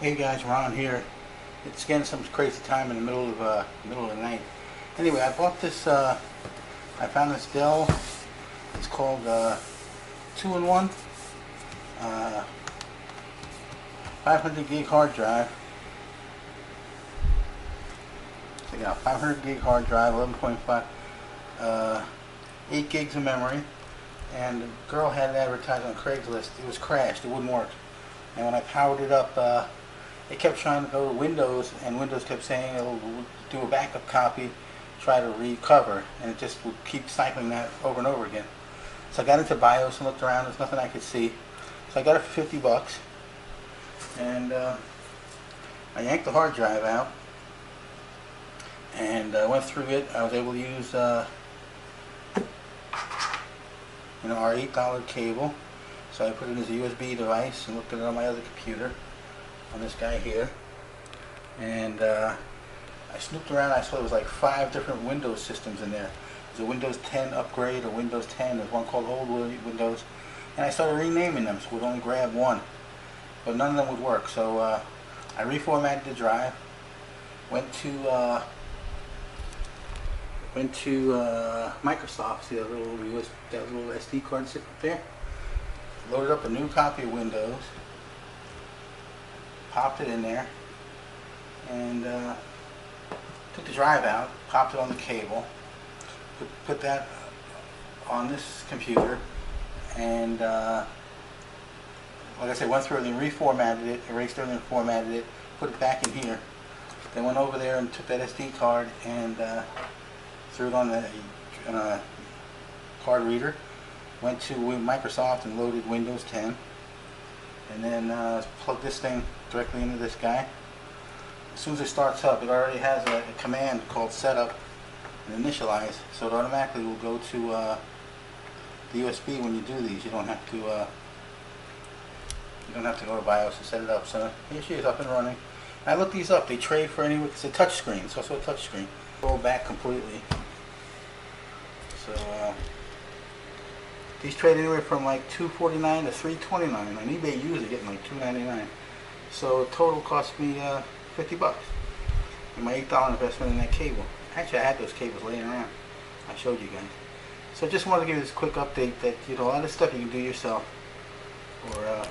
Hey guys, Ron here. It's getting some crazy time in the middle of the night. Anyway, I bought this. I found this Dell. It's called 2-in-1 500 gig hard drive. Check it out, 500 gig hard drive, 11.5, 8 gigs of memory. And the girl had it advertised on Craigslist. It was crashed. It wouldn't work. And when I powered it up, it kept trying to go to Windows, and Windows kept saying it'll do a backup copy, try to recover, and it just would keep cycling that over and over again. So I got into BIOS and looked around. There's nothing I could see. So I got it for 50 bucks, and I yanked the hard drive out and went through it. I was able to use our $8 cable. So I put it as a USB device and looked at it on my other computer, on this guy here, and I snooped around. I saw there was like 5 different Windows systems in there. There's a Windows 10 upgrade, a Windows 10, there's one called Old Windows, and I started renaming them so we'd only grab one, but none of them would work. So I reformatted the drive, went to Microsoft. See that little SD card sitting up there? Loaded up a new copy of Windows, popped it in there, and took the drive out, popped it on the cable, put that on this computer, and like I said, went through everything, reformatted it, erased everything, formatted it, put it back in here. Then went over there and took that SD card and threw it on the card reader. Went to Microsoft and loaded Windows 10, and then plugged this thing directly into this guy. As soon as it starts up, it already has a command called setup and initialize, so it automatically will go to the USB when you do these. You don't have to go to BIOS to set it up. So here she is, up and running. And I looked these up. They trade for anywhere. It's a touch screen. It's also a touch screen. Roll back completely. So these trade anywhere from like $249 to $329. On eBay, usually getting like $299. So total cost me 50 bucks. And my $8 investment in that cable. Actually, I had those cables laying around. I showed you guys. So just wanted to give you this quick update that a lot of this stuff you can do yourself. Or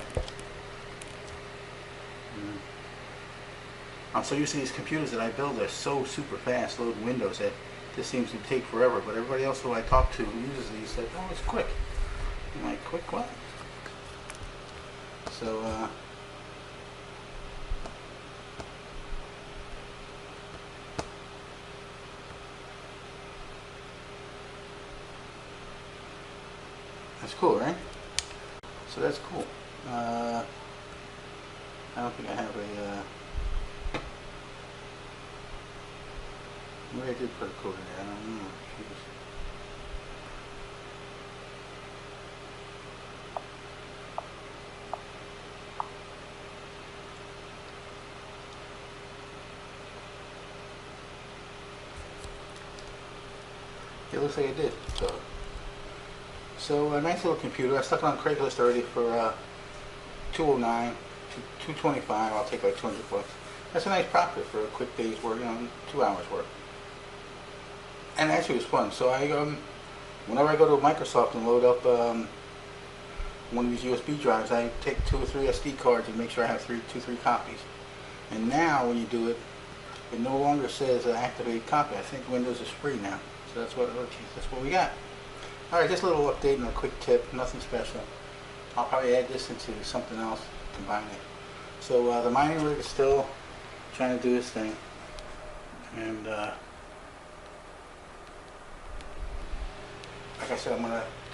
I'm so used to these computers that I build. They're so super fast, loading Windows, that this seems to take forever. But everybody else who I talk to who uses these said, "Oh, it's quick." I'm like, quick what? So that's cool, right? So that's cool. I don't think I have a maybe I did put a code in there. I don't know. It looks like it did. So a nice little computer. I stuck it on Craigslist already for $209, $225. I'll take like 200 bucks. That's a nice profit for a quick day's work, 2 hours work. And actually it was fun. So I whenever I go to Microsoft and load up one of these USB drives, I take 2 or 3 SD cards and make sure I have 3 copies. And now when you do it, it no longer says activate copy. I think Windows is free now. So that's what we got. Alright, just a little update and a quick tip, nothing special. I'll probably add this into something else, combine it. So the mining rig is still trying to do its thing. And like I said,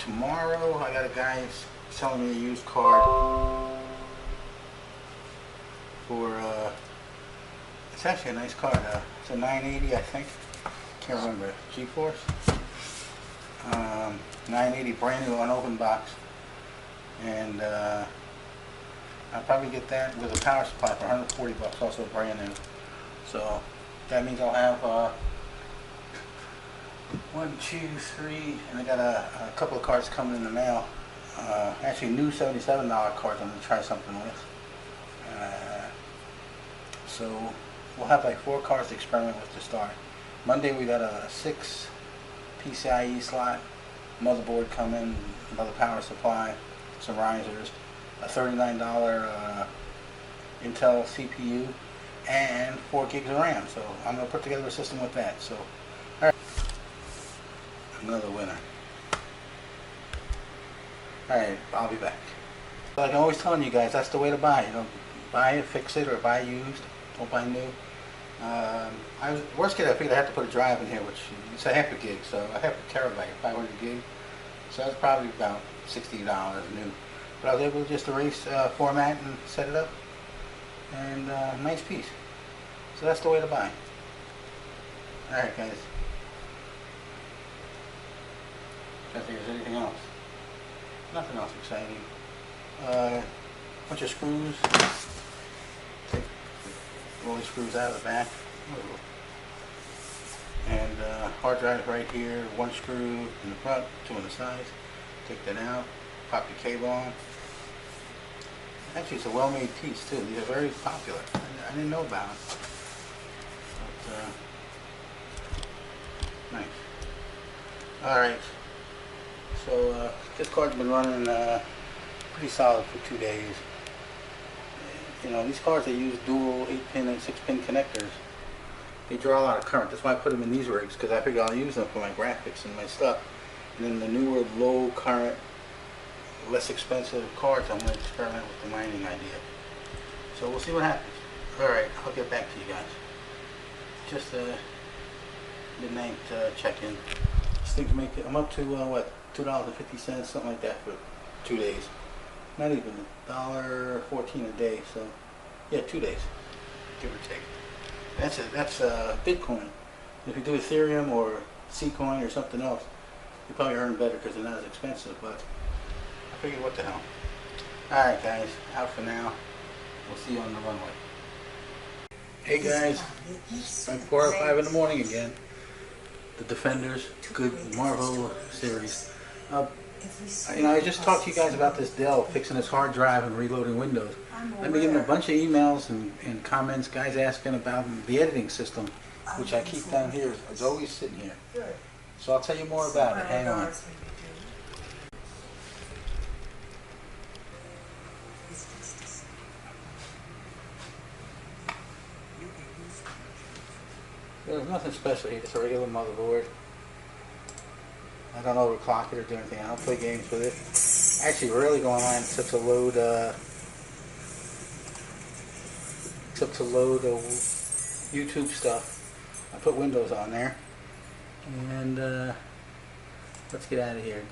tomorrow I got a guy selling me a used card for, it's actually a nice card. It's a 980, I think. Can't remember. GeForce. 980, brand new, unopened box. And I'll probably get that with a power supply for 140 bucks, also brand new. So that means I'll have 1, 2, 3, and I got a couple of cards coming in the mail. Actually new $77 cards I'm going to try something with. So we'll have like 4 cards to experiment with to start. Monday we got a 6 PCIe slot, motherboard coming, another power supply, some risers, a $39 Intel CPU, and 4 gigs of RAM. So I'm going to put together a system with that. So, alright, another winner. Alright, I'll be back. Like I'm always telling you guys, that's the way to buy. You know, buy it, fix it, or buy used. Don't buy new. Worst case, I figured I had to put a drive in here, which it's a half a gig, so a half a terabyte, 500 gig. So that's probably about $60 new. But I was able to just erase format and set it up, and nice piece. So that's the way to buy. All right, guys. I think there's anything else. Nothing else exciting. Bunch of screws. Take all the screws out of the back. And hard drive right here. 1 screw in the front, 2 on the sides. Take that out. Pop your cable on. Actually, it's a well-made piece too. These are very popular. I didn't know about them. But nice. All right. So this card's been running pretty solid for 2 days. You know, these cards, they use dual 8-pin and 6-pin connectors. They draw a lot of current. That's why I put them in these rigs, because I figure I'll use them for my graphics and my stuff. And then the newer low current, less expensive cards, I'm going to experiment with the mining idea. So we'll see what happens. Alright, I'll get back to you guys. Just a midnight check-in. These things make it, I'm up to what, $2.50, something like that for 2 days. Not even $1.14 a day, so yeah, 2 days, give or take. That's Bitcoin. If you do Ethereum or Ccoin or something else, you probably earn better because they're not as expensive, but I figured what the hell. Alright guys, out for now. We'll see you on the runway. Hey guys, it's like 4 or 5 in the morning again. The Defenders, good Marvel series. You know, I just talked to you guys about this Dell fixing its hard drive and reloading Windows. I've been getting a bunch of emails and comments, guys asking about the editing system, which I keep down here. It's always sitting here. So I'll tell you more about it. Hang on. There's nothing special here. It's a regular motherboard. I don't overclock it or do anything. I don't play games with it. Actually, rarely go online except to load YouTube stuff. I put Windows on there, and let's get out of here.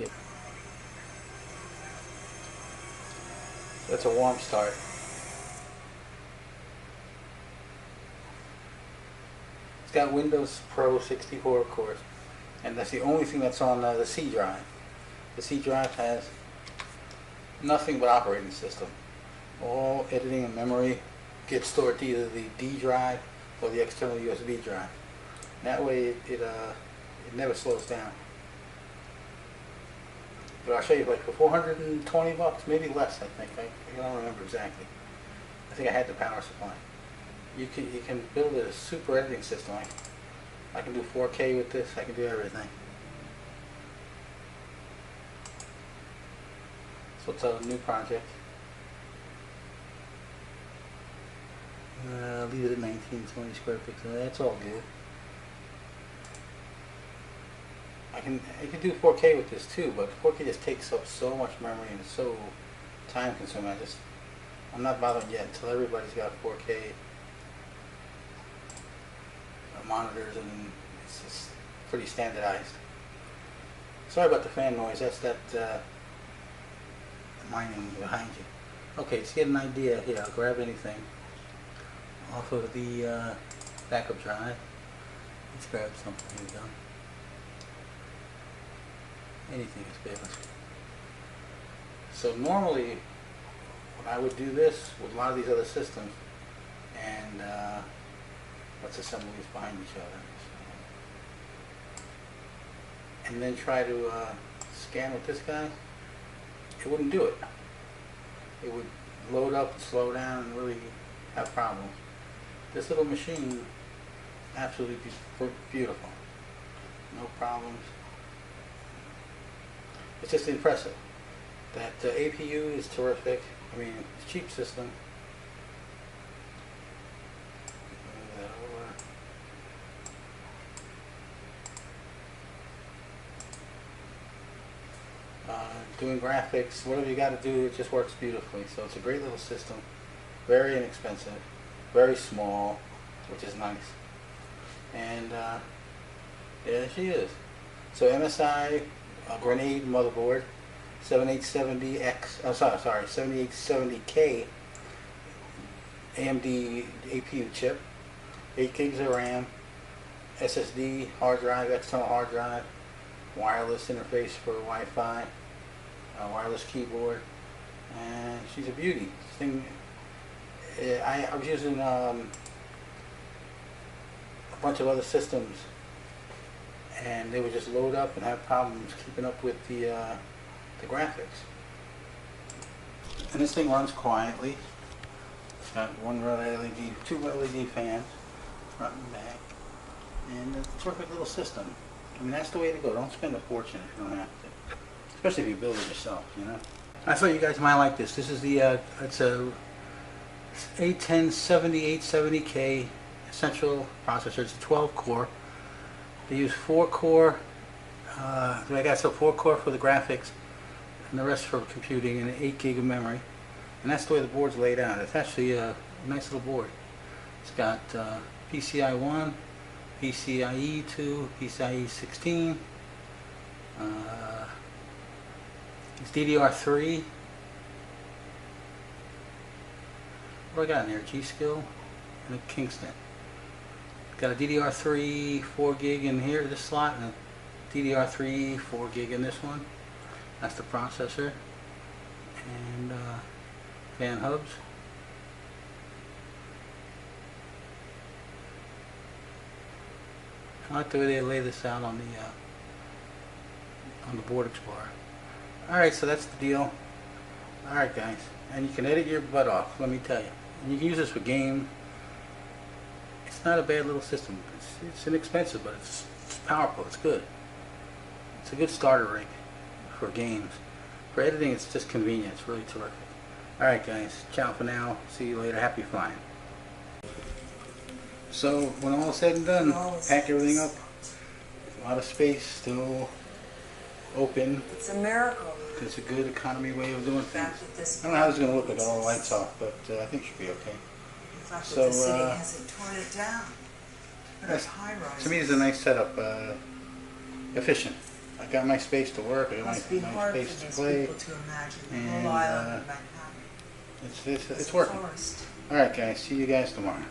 That's a warm start. It's got Windows Pro 64, of course. And that's the only thing that's on the C drive. The C drive has nothing but operating system. All editing and memory gets stored to either the D drive or the external USB drive. That way it never slows down. But I'll show you, like for 420 bucks, maybe less, I think. I don't remember exactly. I think I had the power supply. You can build a super editing system. I can do 4K with this. I can do everything. So it's a new project. Leave it at 1920 square pixels. That's all good. I can do 4K with this too, but 4K just takes up so much memory and it's so time consuming. I'm not bothered yet until everybody's got 4K monitors, and it's just pretty standardized. Sorry about the fan noise. That's that mining behind you. Okay, to get an idea here, I'll grab anything off of the backup drive. Let's grab something. Here we go. Anything is good. So normally, when I would do this with a lot of these other systems, and let's assemble these behind each other, and then try to scan with this guy, it wouldn't do it. It would load up and slow down and really have problems. This little machine, absolutely beautiful. No problems. It's just impressive. That APU is terrific. I mean, it's a cheap system. Move that over. Doing graphics, whatever you got to do, it just works beautifully. So it's a great little system. Very inexpensive. Very small, which is nice. And there she is. So MSI Grenade motherboard, 7870X. Oh, sorry, 7870K AMD APU chip, 8 gigs of RAM, SSD hard drive, external hard drive, wireless interface for Wi-Fi, wireless keyboard, and she's a beauty. This thing, I was using a bunch of other systems, and they would just load up and have problems keeping up with the graphics. And this thing runs quietly. It's got two LED fans, front and back, and it's a terrific little system. I mean, that's the way to go. Don't spend a fortune if you don't have to, especially if you build it yourself. You know. I thought you guys might like this. This is the it's a A1070 870K essential processor. It's a 12 core. They use 4 core. I got 4 core for the graphics, and the rest for computing, and 8 gig of memory. And that's the way the board's laid out. It's actually a nice little board. It's got PCI 1, PCIe 2, PCIe 16. It's DDR3. What do I got in there? G-Skill and a Kingston. Got a DDR3 4 gig in here, this slot, and a DDR3 4 gig in this one. That's the processor. And fan hubs. I like the way they lay this out on the Board Explorer. Alright, so that's the deal. Alright guys, and you can edit your butt off, let me tell you. And you can use this for games. It's not a bad little system. It's inexpensive, but it's powerful. It's good. It's a good starter rig for games. For editing, it's just convenient. It's really terrific. Alright guys, ciao for now. See you later. Happy flying. So, when all is said and done, pack everything up. A lot of space, still open. It's a miracle. It's a good economy way of doing things. I don't know how it's going to look with all the lights off, but I think it should be okay. The fact that the city hasn't torn it down. To me, it's a nice setup. Efficient. I got my space to work. I got my space to play. And it's working. All right, guys. See you guys tomorrow.